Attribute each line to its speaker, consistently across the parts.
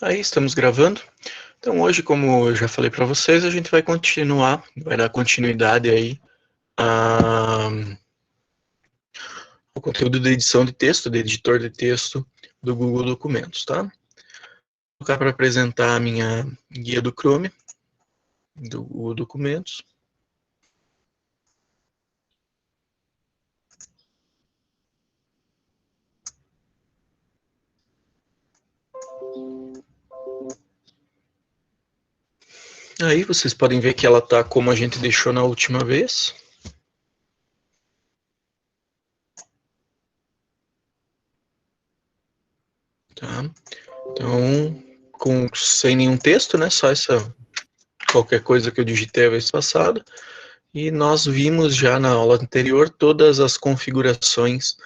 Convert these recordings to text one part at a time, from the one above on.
Speaker 1: Aí, estamos gravando. Então, hoje, como eu já falei para vocês, a gente vai vai dar continuidade aí ao conteúdo de edição de texto, de editor de texto do Google Documentos, tá? Vou colocar para apresentar a minha guia do Chrome, do Google Documentos. Aí vocês podem ver que ela está como a gente deixou na última vez. Tá? Então, sem nenhum texto, né? Só qualquer coisa que eu digitei a vez passada. E nós vimos já na aula anterior todas as configurações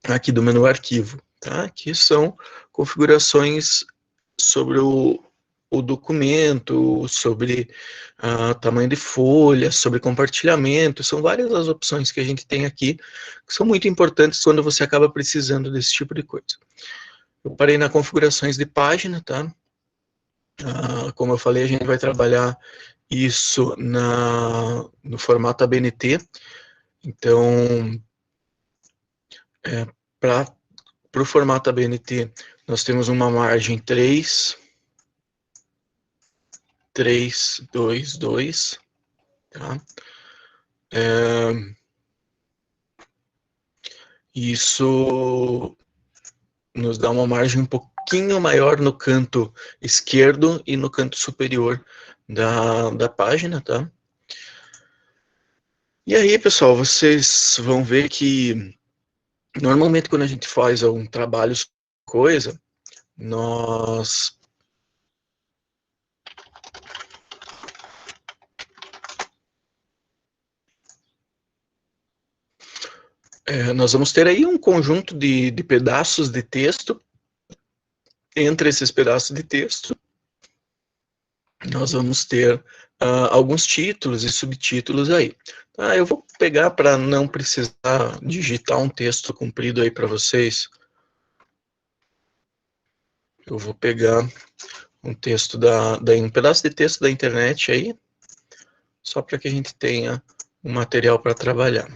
Speaker 1: aqui do menu arquivo, tá? Que são configurações sobre o documento, sobre tamanho de folha, sobre compartilhamento, são várias as opções que a gente tem aqui, que são muito importantes quando você acaba precisando desse tipo de coisa. Eu parei na configurações de página, tá? Como eu falei, a gente vai trabalhar isso no formato ABNT, então, para o formato ABNT, nós temos uma margem 3, 3, 2, 2, tá? Isso nos dá uma margem um pouquinho maior no canto esquerdo e no canto superior da página, tá? E aí, pessoal, vocês vão ver que normalmente quando a gente faz algum trabalho, coisa, nós vamos ter aí um conjunto de pedaços de texto. Entre esses pedaços de texto, nós vamos ter alguns títulos e subtítulos aí. Eu vou pegar para não precisar digitar um texto comprido aí para vocês. Eu vou pegar um pedaço de texto da internet aí, só para que a gente tenha um material para trabalhar.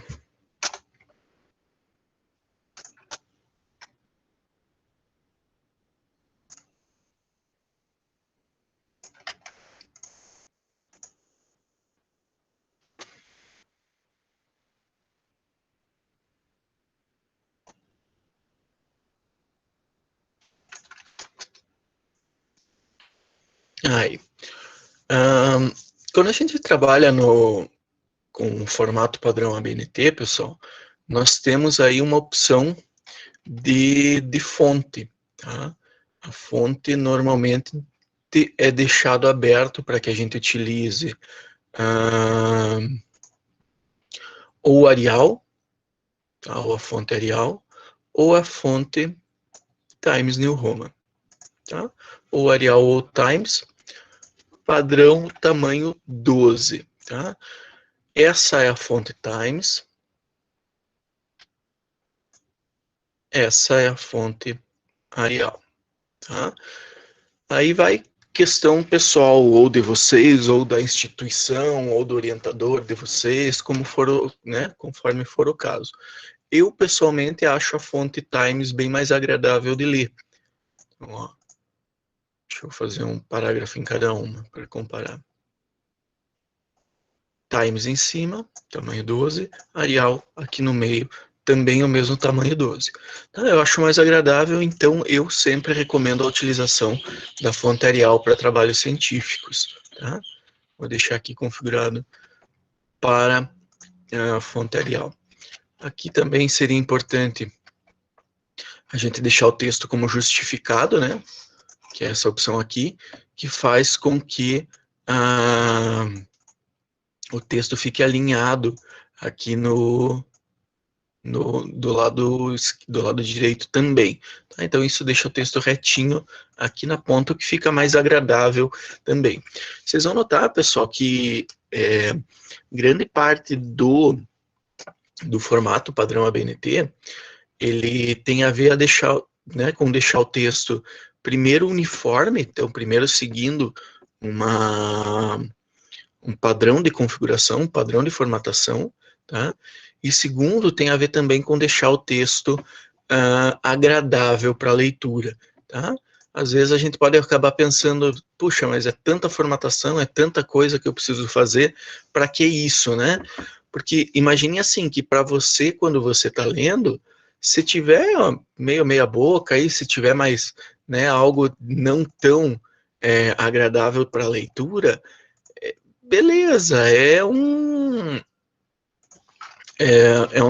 Speaker 1: Aí. Quando a gente trabalha com o formato padrão ABNT, pessoal, nós temos aí uma opção de fonte, tá? A fonte normalmente é deixado aberto para que a gente utilize ou o Arial, tá? Ou a fonte Arial, ou a fonte Times New Roman, tá? Ou Arial ou Times, padrão tamanho 12, tá? Essa é a fonte Times, essa é a fonte Arial, tá? Aí vai questão pessoal, ou de vocês, ou da instituição, ou do orientador de vocês, como for, né, conforme for o caso. Eu, pessoalmente, acho a fonte Times bem mais agradável de ler. Então, ó, deixa eu fazer um parágrafo em cada uma, para comparar. Times em cima, tamanho 12, Arial aqui no meio, também o mesmo tamanho 12. Então, eu acho mais agradável, então eu sempre recomendo a utilização da fonte Arial para trabalhos científicos. Tá? Vou deixar aqui configurado para a fonte Arial. Aqui também seria importante a gente deixar o texto como justificado, né? Que é essa opção aqui, que faz com que o texto fique alinhado aqui do lado direito também. Tá? Então, isso deixa o texto retinho aqui na ponta, o que fica mais agradável também. Vocês vão notar, pessoal, que grande parte do formato padrão ABNT, ele tem a ver a deixar né, com deixar o texto primeiro uniforme, então primeiro seguindo um padrão de configuração, um padrão de formatação, tá? E segundo, tem a ver também com deixar o texto agradável para a leitura, tá? Às vezes a gente pode acabar pensando, puxa, mas é tanta formatação, é tanta coisa que eu preciso fazer, para que isso, né? Porque imagine assim, que para você, quando você está lendo, se tiver meio meia boca aí, se tiver mais, né, algo não tão agradável para a leitura, beleza, é um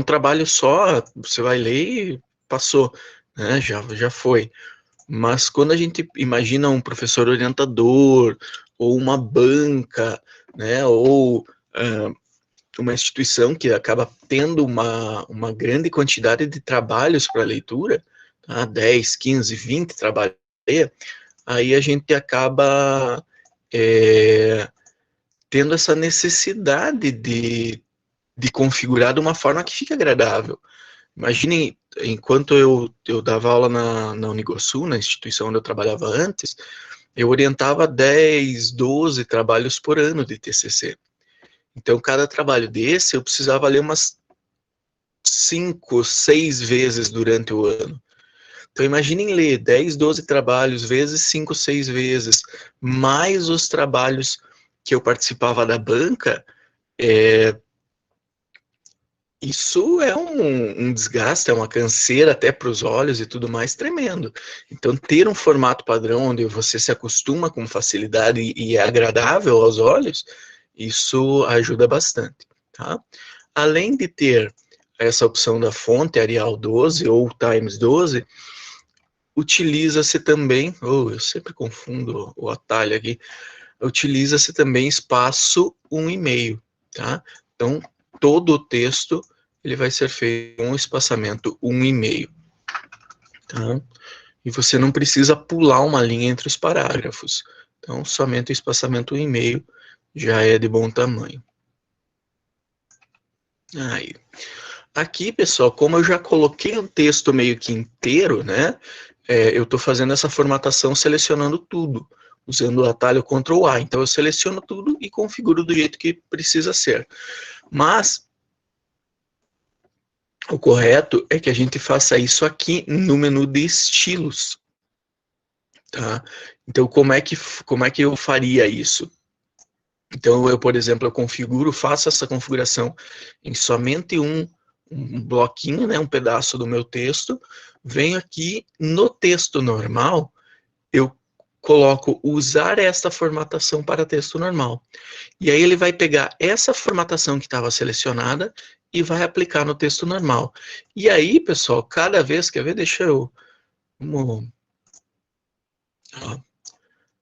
Speaker 1: trabalho só, você vai ler e passou, né, já foi. Mas quando a gente imagina um professor orientador, ou uma banca, né, ou uma instituição que acaba tendo uma grande quantidade de trabalhos para leitura, tá, 10, 15, 20 trabalhos, aí a gente acaba tendo essa necessidade de configurar de uma forma que fique agradável. Imaginem, enquanto eu dava aula na Unigosul, na instituição onde eu trabalhava antes, eu orientava 10, 12 trabalhos por ano de TCC. Então, cada trabalho desse eu precisava ler umas 5, 6 vezes durante o ano. Então, imaginem ler 10, 12 trabalhos, vezes 5, 6 vezes, mais os trabalhos que eu participava da banca, isso é um desgaste, é uma canseira até para os olhos e tudo mais tremendo. Então, ter um formato padrão onde você se acostuma com facilidade e é agradável aos olhos, isso ajuda bastante, tá? Além de ter essa opção da fonte Arial 12 ou Times 12, utiliza-se também, eu sempre confundo o atalho aqui, utiliza-se também espaço 1,5, tá? Então, todo o texto ele vai ser feito com um espaçamento 1,5, tá? E você não precisa pular uma linha entre os parágrafos. Então, somente o espaçamento 1,5 já é de bom tamanho. Aí. Aqui, pessoal, como eu já coloquei o texto meio que inteiro, né? Eu estou fazendo essa formatação selecionando tudo, usando o atalho Ctrl A. Então, eu seleciono tudo e configuro do jeito que precisa ser. Mas, o correto é que a gente faça isso aqui no menu de estilos. Tá? Então, como é que eu faria isso? Então, eu, por exemplo, faço essa configuração em somente um bloquinho, né, um pedaço do meu texto, venho aqui no texto normal, eu coloco usar esta formatação para texto normal. E aí ele vai pegar essa formatação que estava selecionada e vai aplicar no texto normal. E aí, pessoal, cada vez, quer ver?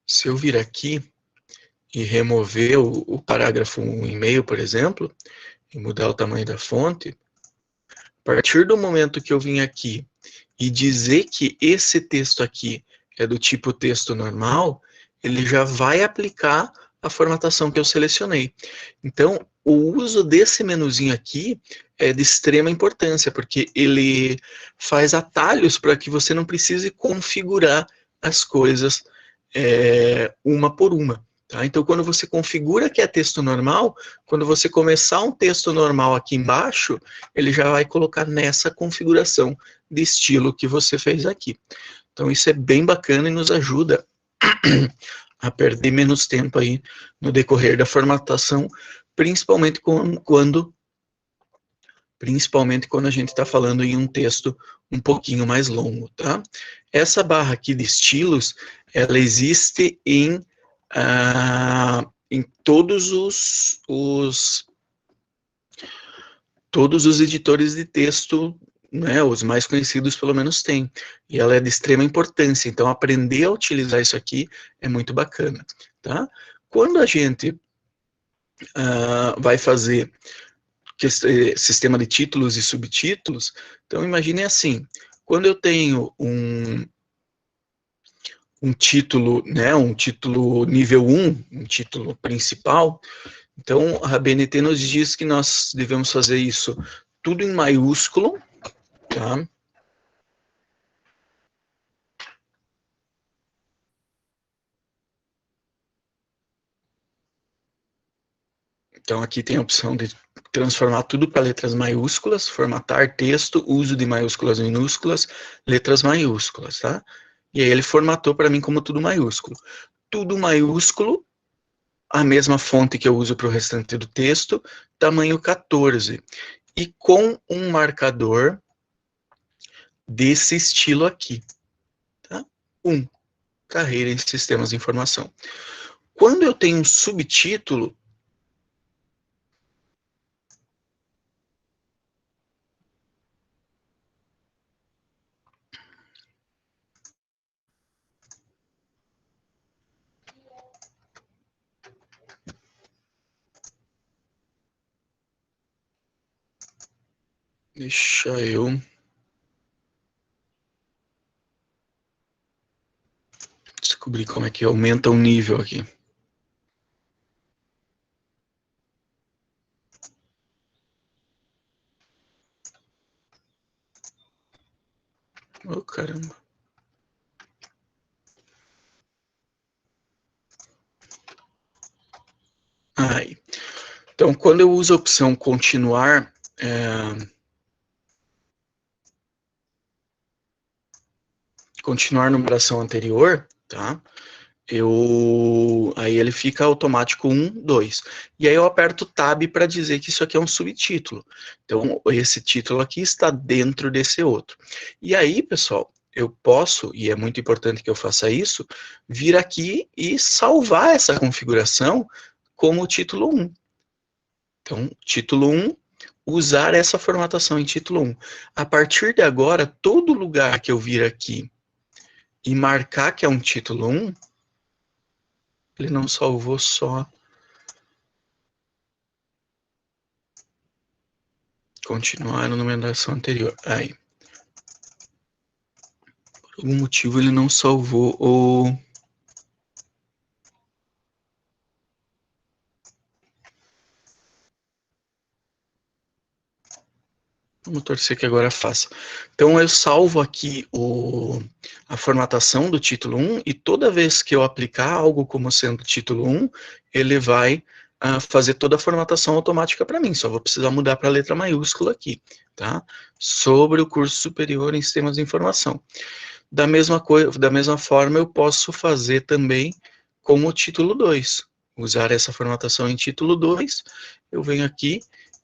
Speaker 1: Se eu vir aqui e remover o parágrafo 1,5, por exemplo, e mudar o tamanho da fonte, a partir do momento que eu vim aqui e dizer que esse texto aqui é do tipo texto normal, ele já vai aplicar a formatação que eu selecionei. Então, o uso desse menuzinho aqui é de extrema importância, porque ele faz atalhos para que você não precise configurar as coisas uma por uma. Tá? Então, quando você configura que é texto normal, quando você começar um texto normal aqui embaixo, ele já vai colocar nessa configuração de estilo que você fez aqui. Então, isso é bem bacana e nos ajuda a perder menos tempo aí no decorrer da formatação, principalmente quando a gente está falando em um texto um pouquinho mais longo, tá? Essa barra aqui de estilos, ela existe em todos os editores de texto, né, os mais conhecidos pelo menos têm, e ela é de extrema importância, então aprender a utilizar isso aqui é muito bacana, tá? Quando a gente vai fazer sistema de títulos e subtítulos, então imaginem assim, quando eu tenho um título, né, um título nível 1, um título principal, então a BNT nos diz que nós devemos fazer isso tudo em maiúsculo, tá? Então, aqui tem a opção de transformar tudo para letras maiúsculas, formatar texto, uso de maiúsculas, minúsculas, letras maiúsculas, tá? E aí ele formatou para mim como tudo maiúsculo. Tudo maiúsculo, a mesma fonte que eu uso para o restante do texto, tamanho 14. E com um marcador desse estilo aqui, tá? 1, carreira em sistemas de informação. Quando eu tenho um subtítulo, deixa eu descobrir como é que aumenta o nível aqui. Oh, caramba. Aí. Então, quando eu uso a opção continuar, continuar numeração anterior, tá? Aí ele fica automático 1, 2. E aí eu aperto Tab para dizer que isso aqui é um subtítulo. Então, esse título aqui está dentro desse outro. E aí, pessoal, eu posso, e é muito importante que eu faça isso, vir aqui e salvar essa configuração como título 1. Então, título 1, usar essa formatação em título 1. A partir de agora, todo lugar que eu vir aqui e marcar que é um título 1, ele não salvou só. Continuar na numeração anterior. Aí. Por algum motivo ele não salvou o... Vamos torcer que agora faça. Então eu salvo aqui a formatação do título 1 e toda vez que eu aplicar algo como sendo título 1, ele vai fazer toda a formatação automática para mim. Só vou precisar mudar para a letra maiúscula aqui, tá? Sobre o curso superior em sistemas de informação. Da mesma forma, eu posso fazer também com o título 2. Usar essa formatação em título 2, eu venho aqui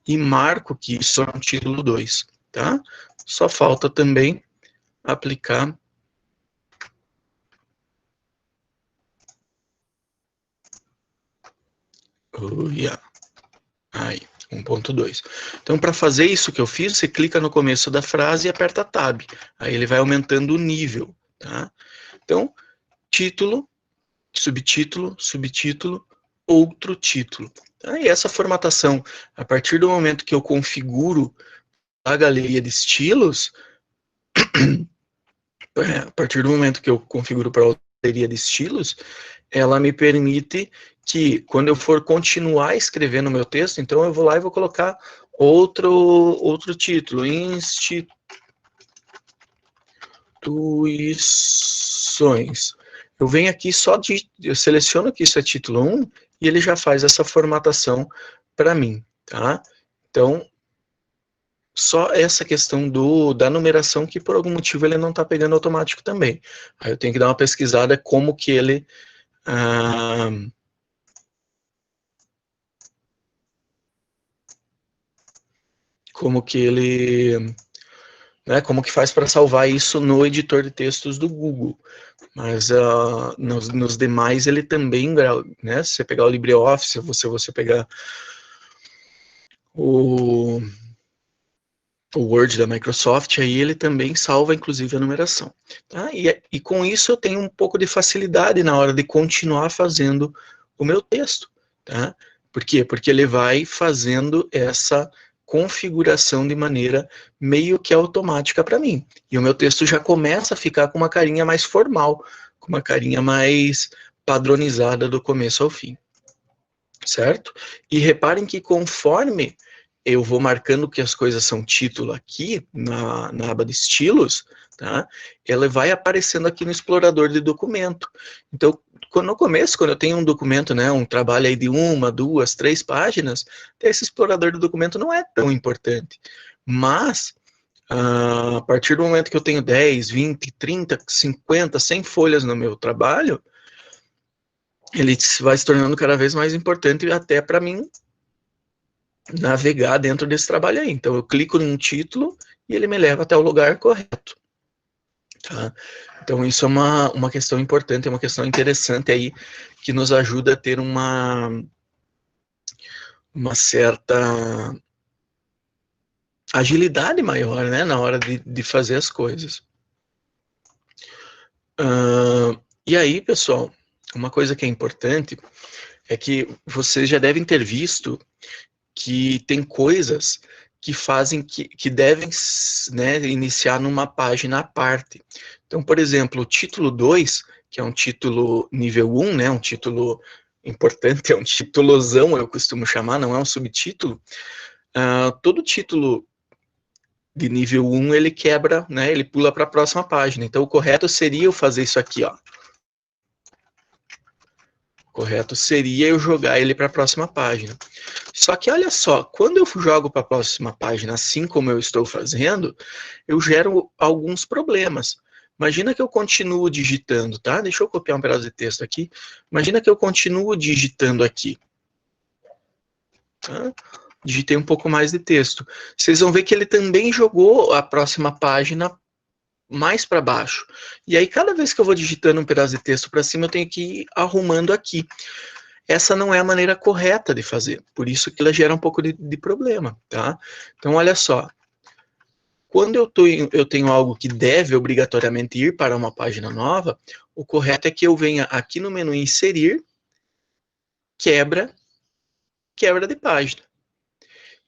Speaker 1: e marco que isso é um título 2, tá? Só falta também aplicar aí, 1.2. Então, para fazer isso que eu fiz, você clica no começo da frase e aperta Tab. Aí ele vai aumentando o nível, tá? Então, título, subtítulo, subtítulo, outro título. E essa formatação, a partir do momento que eu configuro a galeria de estilos, a partir do momento que eu configuro para a galeria de estilos, ela me permite que, quando eu for continuar escrevendo o meu texto, então eu vou lá e vou colocar outro título, instituições. Eu venho aqui eu seleciono que isso é título 1 e ele já faz essa formatação para mim, tá? Então, só essa questão da numeração que por algum motivo ele não está pegando automático também. Aí eu tenho que dar uma pesquisada como que ele... como que faz para salvar isso no editor de textos do Google. Mas nos demais ele também, né, se você pegar o LibreOffice, você pegar o Word da Microsoft, aí ele também salva, inclusive, a numeração. Tá? E com isso eu tenho um pouco de facilidade na hora de continuar fazendo o meu texto. Tá? Por quê? Porque ele vai fazendo essa configuração de maneira meio que automática para mim. E o meu texto já começa a ficar com uma carinha mais formal, com uma carinha mais padronizada do começo ao fim. Certo? E reparem que conforme eu vou marcando que as coisas são título aqui, na aba de estilos, tá? Ela vai aparecendo aqui no explorador de documento. Então, no começo, quando eu tenho um documento, né, um trabalho aí de 1, 2, 3 páginas, esse explorador do documento não é tão importante. Mas, a partir do momento que eu tenho 10, 20, 30, 50, 100 folhas no meu trabalho, ele vai se tornando cada vez mais importante até para mim navegar dentro desse trabalho aí. Então, eu clico num título e ele me leva até o lugar correto. Tá? Então, isso é uma questão importante, é uma questão interessante aí, que nos ajuda a ter uma certa agilidade maior, né, na hora de fazer as coisas. E aí, pessoal, uma coisa que é importante é que vocês já devem ter visto que tem coisas que fazem que devem, né, iniciar numa página à parte. Então, por exemplo, o título 2, que é um título nível 1, né, um título importante, é um titulozão, eu costumo chamar, não é um subtítulo. Todo título de nível 1, ele quebra, né, ele pula para a próxima página. Então, o correto seria eu fazer isso aqui, ó. O correto seria eu jogar ele para a próxima página. Só que olha só, quando eu jogo para a próxima página, assim como eu estou fazendo, eu gero alguns problemas. Imagina que eu continuo digitando, tá? Deixa eu copiar um pedaço de texto aqui. Imagina que eu continuo digitando aqui. Tá? Digitei um pouco mais de texto. Vocês vão ver que ele também jogou a próxima página mais para baixo. E aí, cada vez que eu vou digitando um pedaço de texto para cima, eu tenho que ir arrumando aqui. Essa não é a maneira correta de fazer, por isso que ela gera um pouco de problema, tá? Então, olha só, quando eu tenho algo que deve obrigatoriamente ir para uma página nova, o correto é que eu venha aqui no menu inserir, quebra de página.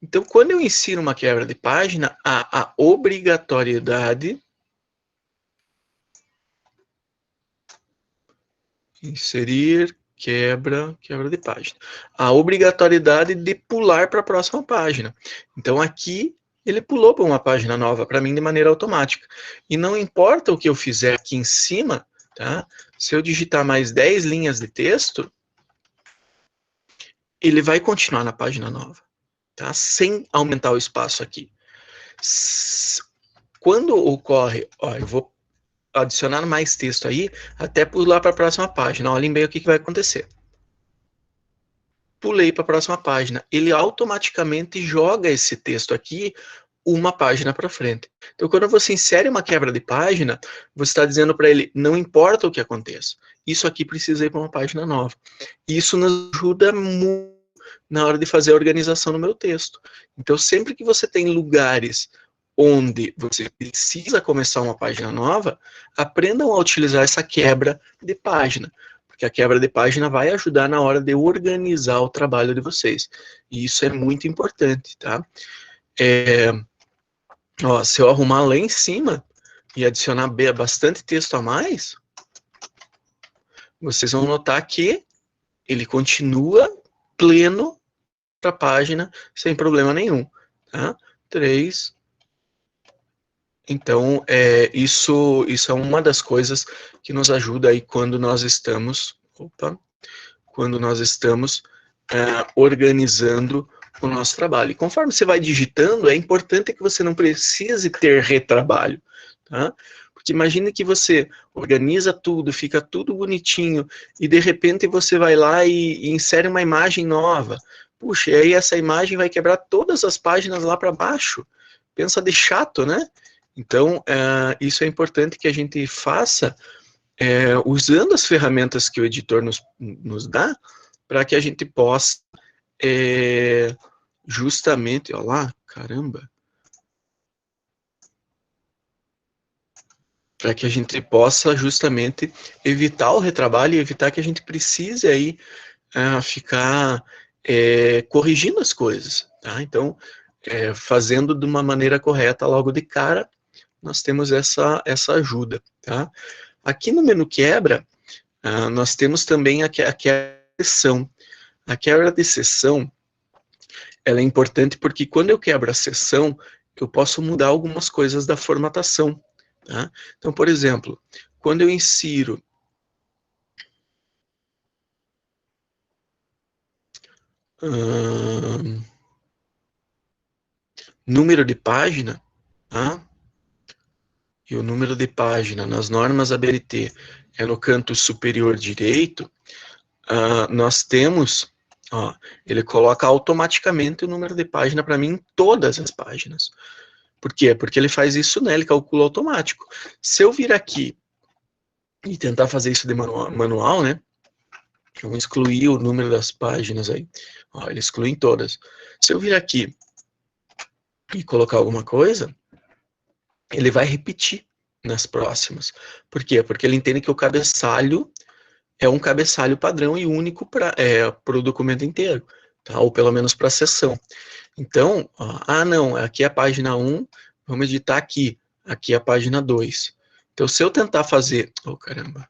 Speaker 1: Então, quando eu insiro uma quebra de página, há a obrigatoriedade, inserir, quebra de página. A obrigatoriedade de pular para a próxima página. Então, aqui, ele pulou para uma página nova, para mim, de maneira automática. E não importa o que eu fizer aqui em cima, tá? Se eu digitar mais 10 linhas de texto, ele vai continuar na página nova, tá? Sem aumentar o espaço aqui. Quando ocorre, ó, eu vou adicionar mais texto aí, até pular para a próxima página. Olhem bem o que vai acontecer. Pulei para a próxima página. Ele automaticamente joga esse texto aqui uma página para frente. Então, quando você insere uma quebra de página, você está dizendo para ele, não importa o que aconteça, isso aqui precisa ir para uma página nova. Isso nos ajuda muito na hora de fazer a organização no meu texto. Então, sempre que você tem lugares onde você precisa começar uma página nova, aprendam a utilizar essa quebra de página, porque a quebra de página vai ajudar na hora de organizar o trabalho de vocês. E isso é muito importante, tá? Ó, se eu arrumar lá em cima e adicionar bastante texto a mais, vocês vão notar que ele continua pleno para a página sem problema nenhum. Tá? 3. Então, isso é uma das coisas que nos ajuda aí quando nós estamos, organizando o nosso trabalho. E conforme você vai digitando, é importante que você não precise ter retrabalho, tá? Porque imagine que você organiza tudo, fica tudo bonitinho, e de repente você vai lá e insere uma imagem nova. Puxa, e aí essa imagem vai quebrar todas as páginas lá para baixo. Pensa de chato, né? Então, isso é importante que a gente faça usando as ferramentas que o editor nos dá, para que a gente possa justamente, olha lá, caramba, para que a gente possa justamente evitar o retrabalho e evitar que a gente precise aí ficar corrigindo as coisas, tá? Então, fazendo de uma maneira correta logo de cara, nós temos essa ajuda, tá? Aqui no menu quebra, nós temos também a quebra de seção. A quebra de seção, ela é importante porque quando eu quebro a seção, eu posso mudar algumas coisas da formatação, tá? Então, por exemplo, quando eu insiro número de página, tá? E o número de página nas normas ABNT é no canto superior direito, nós temos, ó, ele coloca automaticamente o número de página para mim em todas as páginas. Por quê? Porque ele faz isso, né? Ele calcula automático. Se eu vir aqui e tentar fazer isso de manual, né? Vamos excluir o número das páginas aí. Ó, ele exclui em todas. Se eu vir aqui e colocar alguma coisa, ele vai repetir nas próximas. Por quê? Porque ele entende que o cabeçalho é um cabeçalho padrão e único para o documento inteiro, tá? Ou pelo menos para a seção. Então, ó, não, aqui é a página 1, vamos editar aqui. Aqui é a página 2. Então, se eu tentar fazer... Oh, caramba.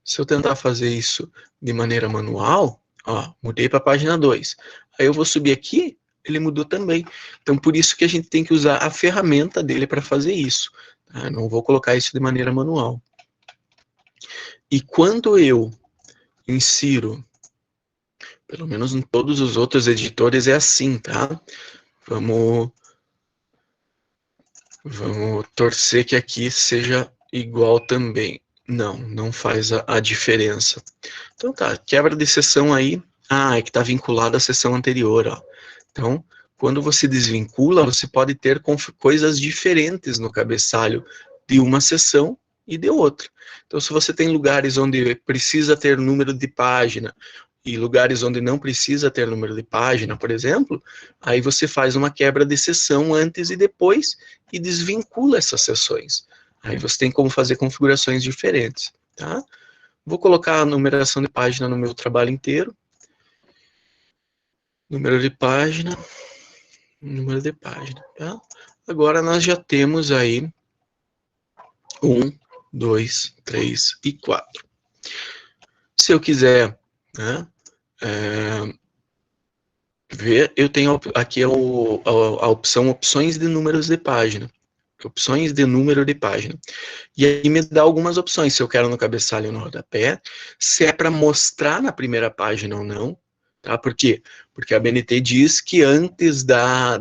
Speaker 1: Se eu tentar fazer isso de maneira manual, ó, mudei para a página 2. Aí eu vou subir aqui, ele mudou também. Então, por isso que a gente tem que usar a ferramenta dele para fazer isso. Tá? Não vou colocar isso de maneira manual. E quando eu insiro, pelo menos em todos os outros editores é assim, tá? Vamos torcer que aqui seja igual também. Não, não faz a diferença. Então tá, quebra de seção aí. É que está vinculado à seção anterior, ó. Então, quando você desvincula, você pode ter coisas diferentes no cabeçalho de uma seção e de outra. Então, se você tem lugares onde precisa ter número de página e lugares onde não precisa ter número de página, por exemplo, aí você faz uma quebra de seção antes e depois e desvincula essas seções. Aí você tem como fazer configurações diferentes, tá? Vou colocar a numeração de página no meu trabalho inteiro. Número de página, tá? Agora nós já temos aí 1, 2, 3 e 4. Se eu quiser, né, ver, eu tenho aqui a opção opções de números de página. Opções de número de página. E aí me dá algumas opções, se eu quero no cabeçalho ou no rodapé, se é para mostrar na primeira página ou não, tá? Por quê? Porque a BNT diz que antes da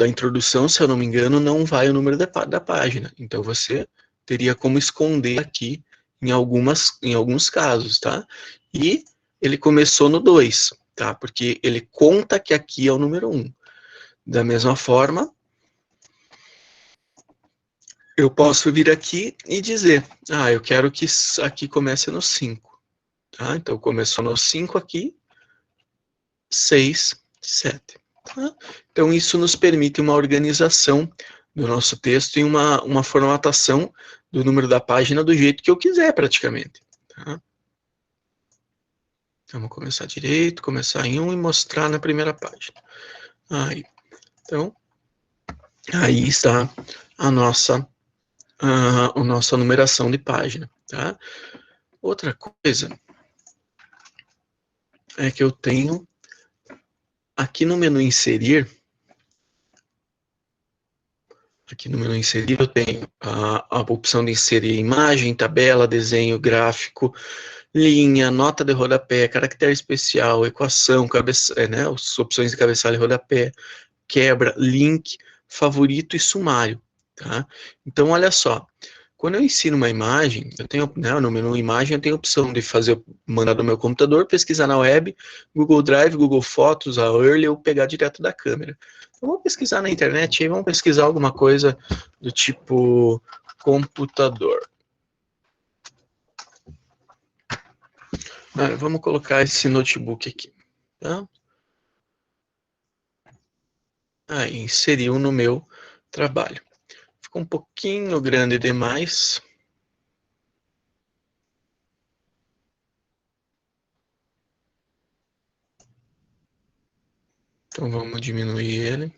Speaker 1: introdução, se eu não me engano, não vai o número da página. Então você teria como esconder aqui em alguns casos, tá? E ele começou no 2, tá? Porque ele conta que aqui é o número 1. Da mesma forma, eu posso vir aqui e dizer, eu quero que aqui comece no 5. Tá? Então começou no 5 aqui, 6, 7. Tá? Então, isso nos permite uma organização do nosso texto e uma formatação do número da página do jeito que eu quiser, praticamente. Tá? Vamos começar direito, começar em 1 e mostrar na primeira página. Aí, então, aí está a nossa numeração de página. Tá? Outra coisa é que eu tenho aqui no menu inserir, eu tenho a opção de inserir imagem, tabela, desenho, gráfico, linha, nota de rodapé, caractere especial, equação, né, as opções de cabeçalho e rodapé, quebra, link, favorito e sumário. Tá? Então, olha só, quando eu ensino uma imagem, eu tenho, né, no menu imagem, eu tenho a opção de mandar do meu computador, pesquisar na web, Google Drive, Google Fotos, a Early, ou pegar direto da câmera. Então, vamos pesquisar na internet, vamos pesquisar alguma coisa do tipo computador. Vamos colocar esse notebook aqui. Tá? Aí, inseriu no meu trabalho. Ficou um pouquinho grande demais. Então, vamos diminuir ele.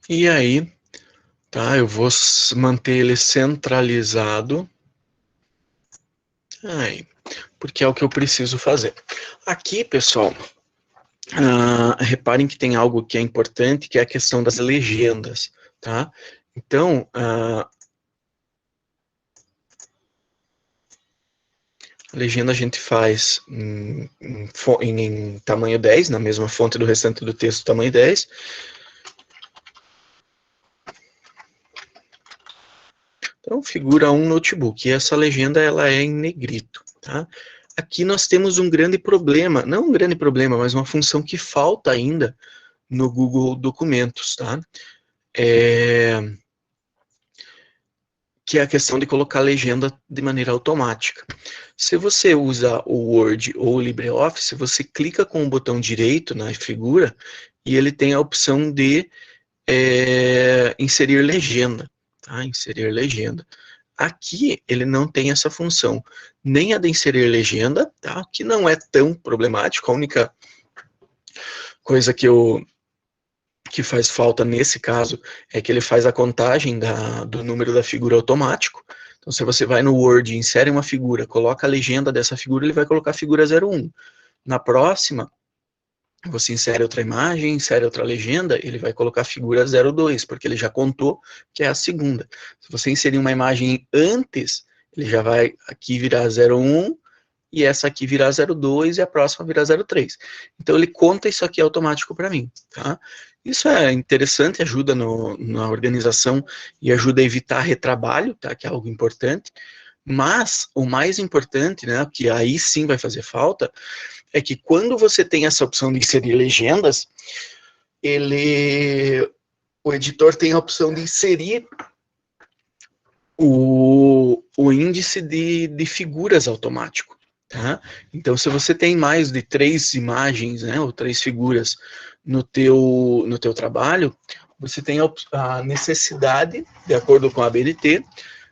Speaker 1: E aí, tá, eu vou manter ele centralizado. Aí, porque é o que eu preciso fazer. Aqui, pessoal, reparem que tem algo que é importante, que é a questão das legendas, tá? Então, a legenda a gente faz em tamanho 10, na mesma fonte do restante do texto, tamanho 10. Então, figura um notebook. E essa legenda ela é em negrito, tá? Aqui nós temos um grande problema, não um grande problema, mas uma função que falta ainda no Google Documentos, tá? Que é a questão de colocar legenda de maneira automática. Se você usa o Word ou o LibreOffice, você clica com o botão direito na figura e ele tem a opção de inserir legenda, tá? Inserir legenda. Aqui ele não tem essa função, nem a de inserir legenda, tá? Que não é tão problemático. A única coisa que faz falta nesse caso é que ele faz a contagem do número da figura automático. Então, se você vai no Word, insere uma figura, coloca a legenda dessa figura, ele vai colocar a figura 01. Na próxima, você insere outra imagem, insere outra legenda, ele vai colocar a figura 02, porque ele já contou que é a segunda. Se você inserir uma imagem antes, ele já vai aqui virar 01, e essa aqui virar 02 e a próxima virar 03. Então ele conta isso aqui automático para mim, tá? Isso é interessante, ajuda na organização e ajuda a evitar retrabalho, tá? Que é algo importante. Mas o mais importante, né, que aí sim vai fazer falta, é que quando você tem essa opção de inserir legendas, o editor tem a opção de inserir o índice de figuras automático. Tá? Então, se você tem mais de 3 imagens, né, ou 3 figuras no teu trabalho, você tem a necessidade, de acordo com a ABNT,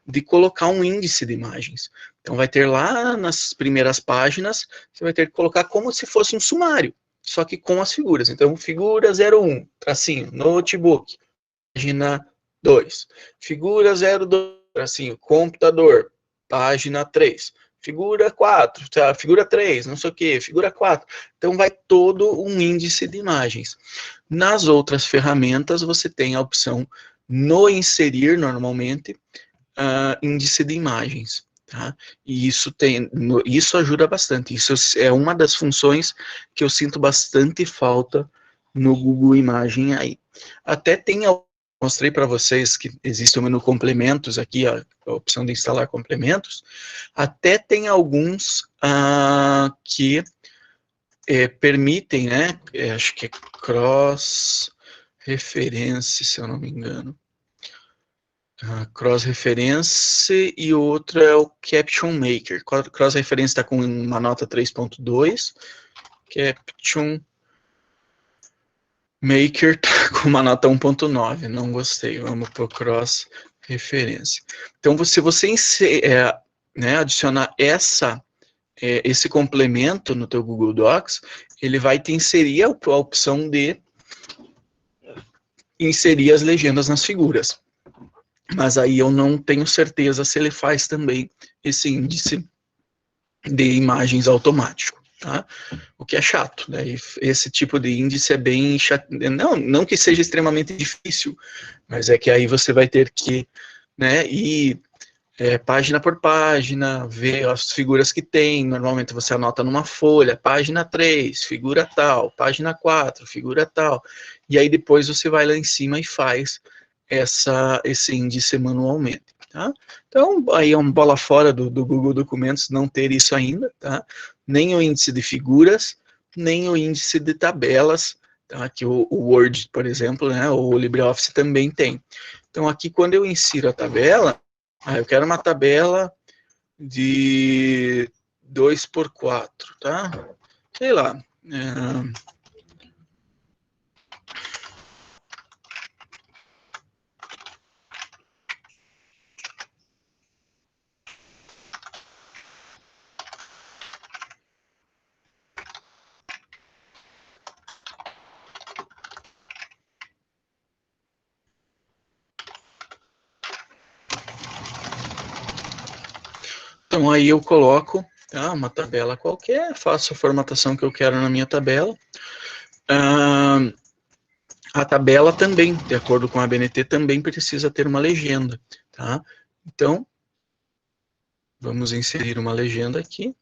Speaker 1: de colocar um índice de imagens. Então, vai ter lá nas primeiras páginas, você vai ter que colocar como se fosse um sumário, só que com as figuras. Então, figura 01, tracinho, notebook, página 2. Figura 02, tracinho, computador, página 3. Figura 4, tá? Figura 3, não sei o que, figura 4. Então, vai todo um índice de imagens. Nas outras ferramentas, você tem a opção no inserir, normalmente, índice de imagens. Tá? E isso ajuda bastante. Isso é uma das funções que eu sinto bastante falta no Google Imagem aí. Até tem, mostrei para vocês que existe o menu complementos aqui, a opção de instalar complementos. Até tem alguns que permitem, né? Acho que é cross referência, se eu não me engano. Cross-reference e o outro é o Caption Maker. Cross-reference está com uma nota 3.2, Caption Maker está com uma nota 1.9. Não gostei, vamos para o cross-referência. Então, se você né, adicionar esse complemento no teu Google Docs, ele vai te inserir a opção de inserir as legendas nas figuras. Mas aí eu não tenho certeza se ele faz também esse índice de imagens automático, tá? O que é chato, né? Esse tipo de índice é bem chato, não que seja extremamente difícil, mas é que aí você vai ter que, né, ir página por página, ver as figuras que tem, normalmente você anota numa folha, página 3, figura tal, página 4, figura tal, e aí depois você vai lá em cima e faz esse índice manualmente. Tá? Então, aí é uma bola fora do Google Documentos não ter isso ainda, tá? Nem o índice de figuras, nem o índice de tabelas, tá? Que o Word, por exemplo, né, ou o LibreOffice também tem. Então, aqui, quando eu insiro a tabela, eu quero uma tabela de 2 por 4, tá? Sei lá. Então, aí eu coloco, tá, uma tabela qualquer, faço a formatação que eu quero na minha tabela. A tabela também, de acordo com a ABNT, também precisa ter uma legenda, tá? Então, vamos inserir uma legenda aqui.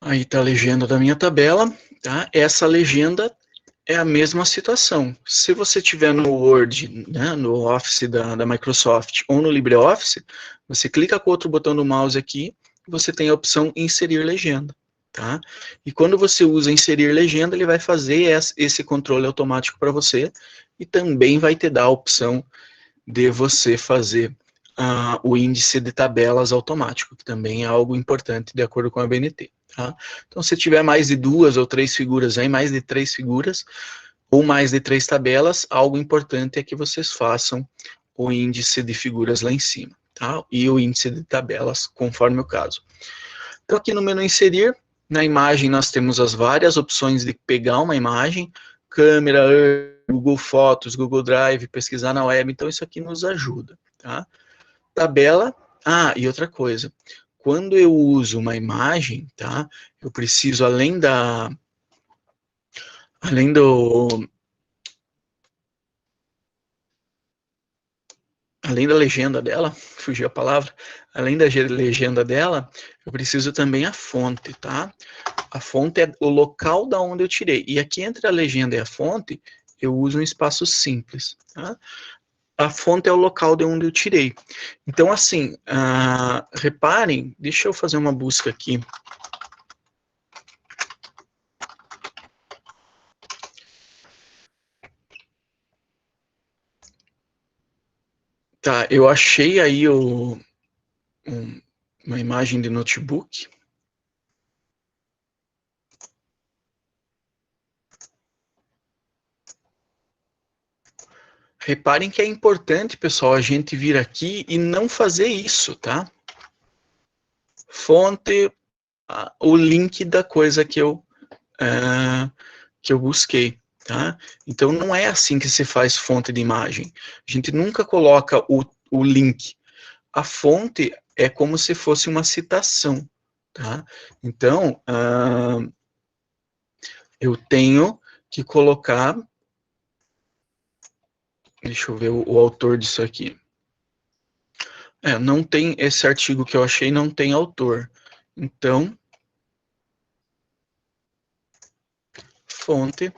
Speaker 1: Aí está a legenda da minha tabela, tá? Essa legenda é a mesma situação. Se você tiver no Word, né, no Office da Microsoft ou no LibreOffice, você clica com outro botão do mouse aqui, você tem a opção inserir legenda, tá? E quando você usa inserir legenda, ele vai fazer esse controle automático para você e também vai te dar a opção de você fazer o índice de tabelas automático, que também é algo importante de acordo com a BNT. Tá? Então, se tiver mais de 2 ou 3 figuras, aí mais de 3 figuras, ou mais de 3 tabelas, algo importante é que vocês façam o índice de figuras lá em cima, tá? E o índice de tabelas, conforme o caso. Então, aqui no menu inserir, na imagem nós temos as várias opções de pegar uma imagem, câmera, Google Fotos, Google Drive, pesquisar na web, então isso aqui nos ajuda, tá? Tabela, e outra coisa, quando eu uso uma imagem, tá, eu preciso, além da legenda dela, fugiu a palavra, além da legenda dela, eu preciso também a fonte, tá? A fonte é o local da onde eu tirei, e aqui entre a legenda e a fonte, eu uso um espaço simples, tá? A fonte é o local de onde eu tirei. Então, assim, reparem, deixa eu fazer uma busca aqui. Tá, eu achei aí uma imagem de notebook. Reparem que é importante, pessoal, a gente vir aqui e não fazer isso, tá? Fonte, o link da coisa que eu busquei, tá? Então, não é assim que se faz fonte de imagem. A gente nunca coloca o link. A fonte é como se fosse uma citação, tá? Então, eu tenho que colocar, deixa eu ver o autor disso aqui. Não tem, esse artigo que eu achei não tem autor. Então, fonte,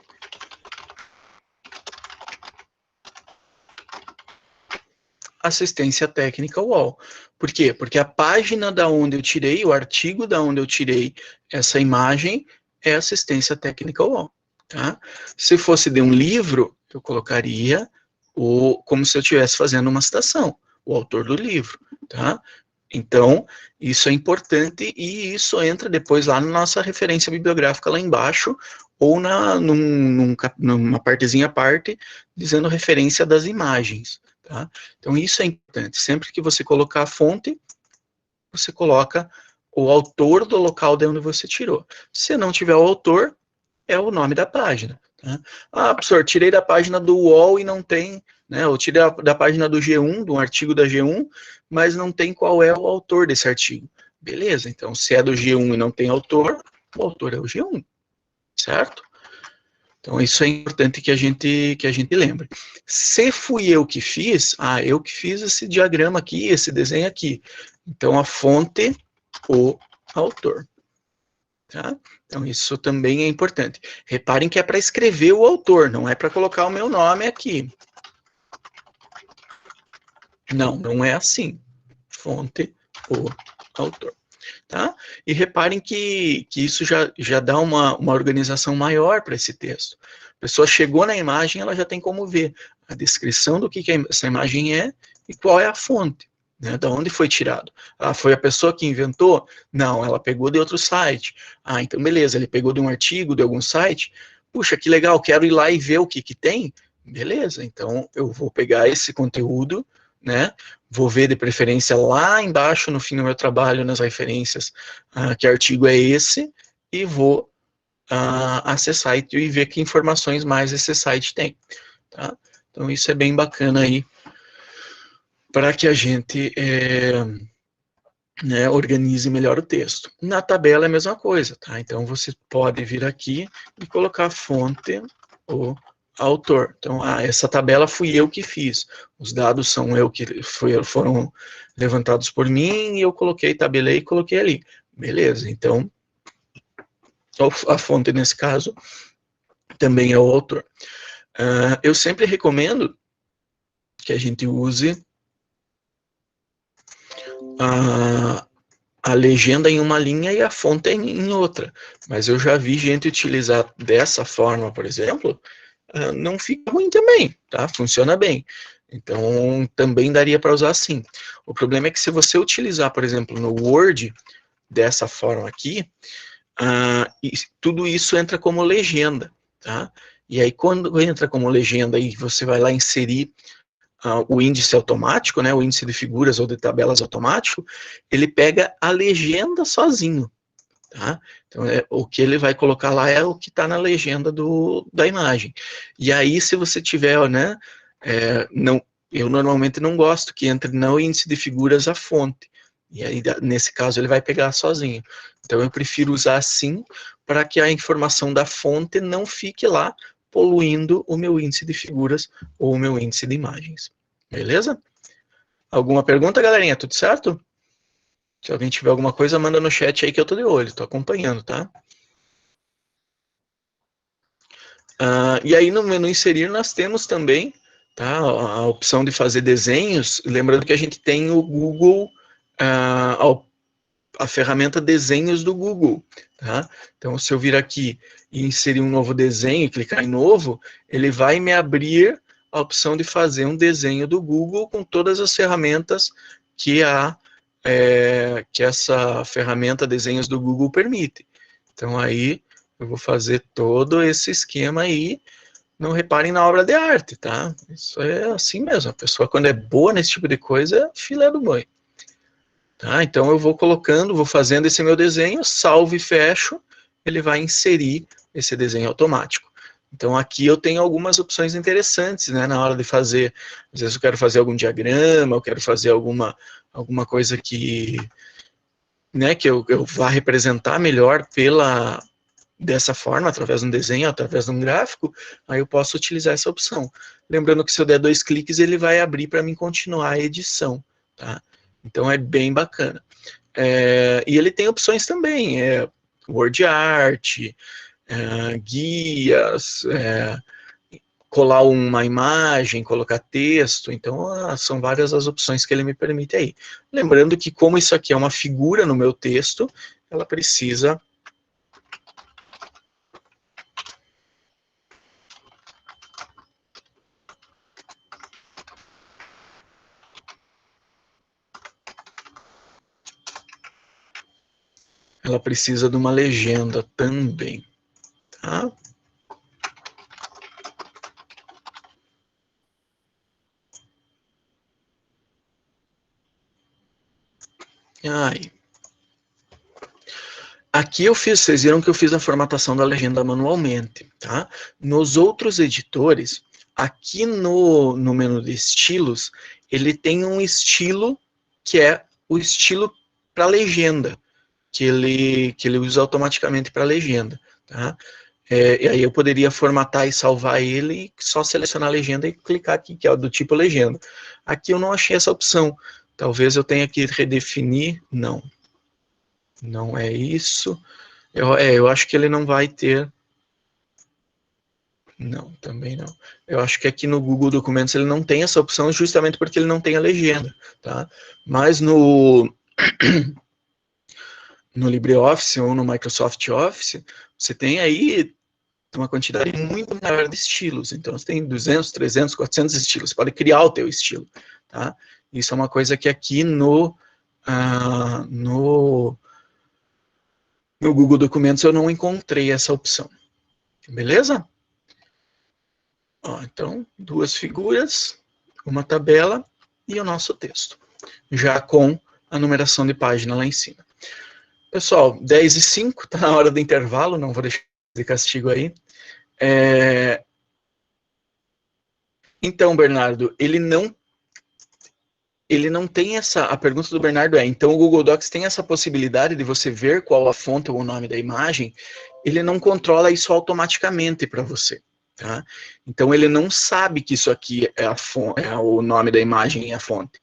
Speaker 1: assistência técnica UOL. Por quê? Porque a página da onde eu tirei, o artigo da onde eu tirei essa imagem é assistência técnica UOL. Tá? Se fosse de um livro, eu colocaria como se eu estivesse fazendo uma citação, o autor do livro. Tá? Então, isso é importante e isso entra depois lá na nossa referência bibliográfica lá embaixo, ou numa partezinha à parte, dizendo referência das imagens. Tá? Então, isso é importante. Sempre que você colocar a fonte, você coloca o autor do local de onde você tirou. Se não tiver o autor, é o nome da página. Tá? Professor, tirei da página do UOL e não tem, né? Eu tirei da página do G1, de um artigo da G1, mas não tem qual é o autor desse artigo. Beleza, então se é do G1 e não tem autor, o autor é o G1, certo? Então, isso é importante que a gente lembre. Se fui eu que fiz, eu que fiz esse diagrama aqui, esse desenho aqui. Então, a fonte, o autor. Tá? Então, isso também é importante. Reparem que é para escrever o autor, não é para colocar o meu nome aqui. Não é assim. Fonte, o autor. Tá? E reparem que isso já dá uma organização maior para esse texto. A pessoa chegou na imagem, ela já tem como ver a descrição do que essa imagem é e qual é a fonte, né, da onde foi tirado. Foi a pessoa que inventou? Não, ela pegou de outro site. Então beleza, ele pegou de um artigo, de algum site. Puxa, que legal, quero ir lá e ver o que tem. Beleza, então eu vou pegar esse conteúdo, né, vou ver de preferência lá embaixo no fim do meu trabalho, nas referências, que artigo é esse, e vou de castigo aí. Então, Bernardo, ele não tem essa... A pergunta do Bernardo é, então o Google Docs tem essa possibilidade de você ver qual a fonte ou o nome da imagem, ele não controla isso automaticamente para você, tá? Então ele não sabe que isso aqui é, o nome da imagem e a fonte.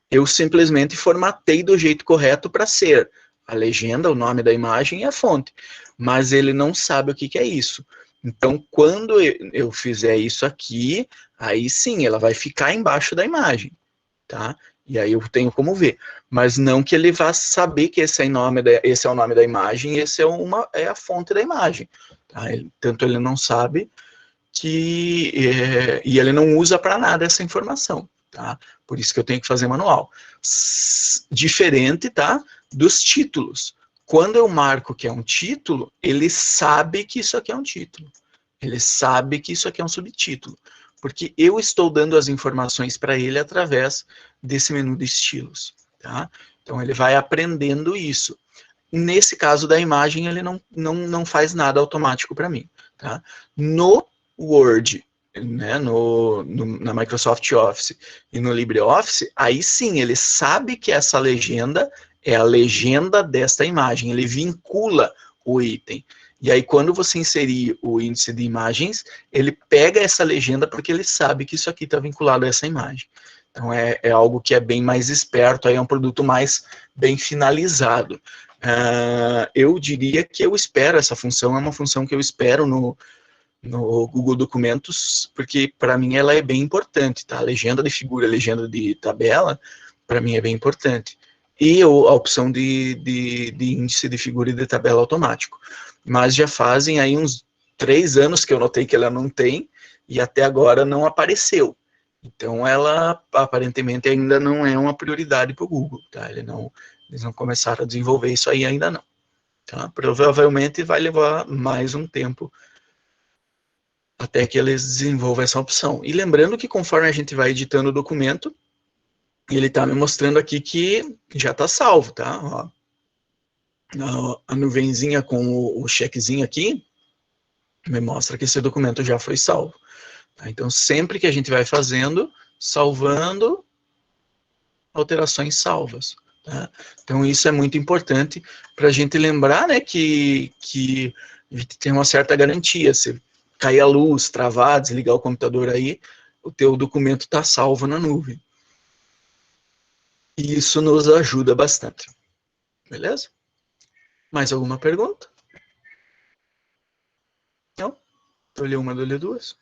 Speaker 1: Eu simplesmente formatei do jeito correto para ser a legenda, o nome da imagem e a fonte, mas ele não sabe o que é isso. Então, quando eu fizer isso aqui, aí sim, ela vai ficar embaixo da imagem, tá? E aí eu tenho como ver. Mas não que ele vá saber que esse é o nome da imagem e esse é a fonte da imagem. Tá? Tanto ele não sabe que... e ele não usa para nada essa informação. Tá? Por isso que eu tenho que fazer manual. Diferente, tá? Dos títulos. Quando eu marco que é um título, ele sabe que isso aqui é um título. Ele sabe que isso aqui é um subtítulo. Porque eu estou dando as informações para ele através desse menu de estilos. Tá? Então ele vai aprendendo isso. Nesse caso da imagem, ele não faz nada automático para mim. Tá? No Word, né, na Microsoft Office e no LibreOffice, aí sim, ele sabe que essa legenda é a legenda desta imagem, ele vincula o item. E aí, quando você inserir o índice de imagens, ele pega essa legenda porque ele sabe que isso aqui está vinculado a essa imagem. Então, é algo que é bem mais esperto, aí é um produto mais bem finalizado. Eu diria que eu espero, essa função é uma função que eu espero no Google Documentos, porque para mim ela é bem importante, tá? Legenda de figura, legenda de tabela, para mim é bem importante. E a opção de índice de figura e de tabela automático. Mas já fazem aí uns 3 anos que eu notei que ela não tem, e até agora não apareceu. Então ela aparentemente ainda não é uma prioridade para o Google, tá? Eles não começaram a desenvolver isso aí ainda não. Tá? Provavelmente vai levar mais um tempo até que eles desenvolvam essa opção. E lembrando que conforme a gente vai editando o documento, ele está me mostrando aqui que já está salvo, tá? Ó, a nuvenzinha com o checkzinho aqui me mostra que esse documento já foi salvo. Tá? Então, sempre que a gente vai fazendo, salvando, alterações salvas. Tá? Então, isso é muito importante para a gente lembrar, né, que a gente tem uma certa garantia. Se cair a luz, travar, desligar o computador aí, o teu documento está salvo na nuvem. E isso nos ajuda bastante. Beleza? Mais alguma pergunta? Não? Dou-lhe uma, dou-lhe duas.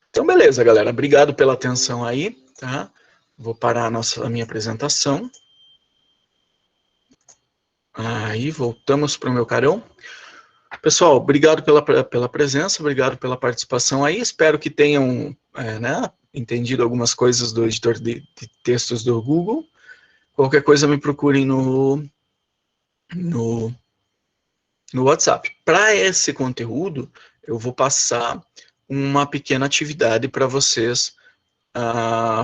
Speaker 1: Então, beleza, galera. Obrigado pela atenção aí, tá? Vou parar a minha apresentação. Aí, voltamos para o meu carão. Pessoal, obrigado pela presença, obrigado pela participação aí. Espero que tenham entendido algumas coisas do editor de textos do Google. Qualquer coisa me procurem no WhatsApp. Para esse conteúdo, eu vou passar uma pequena atividade para vocês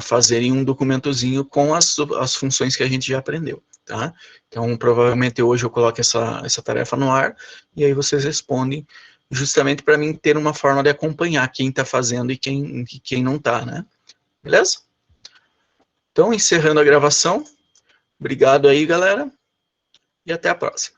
Speaker 1: fazerem um documentozinho com as funções que a gente já aprendeu. Tá? Então, provavelmente hoje eu coloco essa tarefa no ar, e aí vocês respondem, justamente para mim ter uma forma de acompanhar quem está fazendo e quem não está, né? Beleza? Então, encerrando a gravação, obrigado aí, galera, e até a próxima.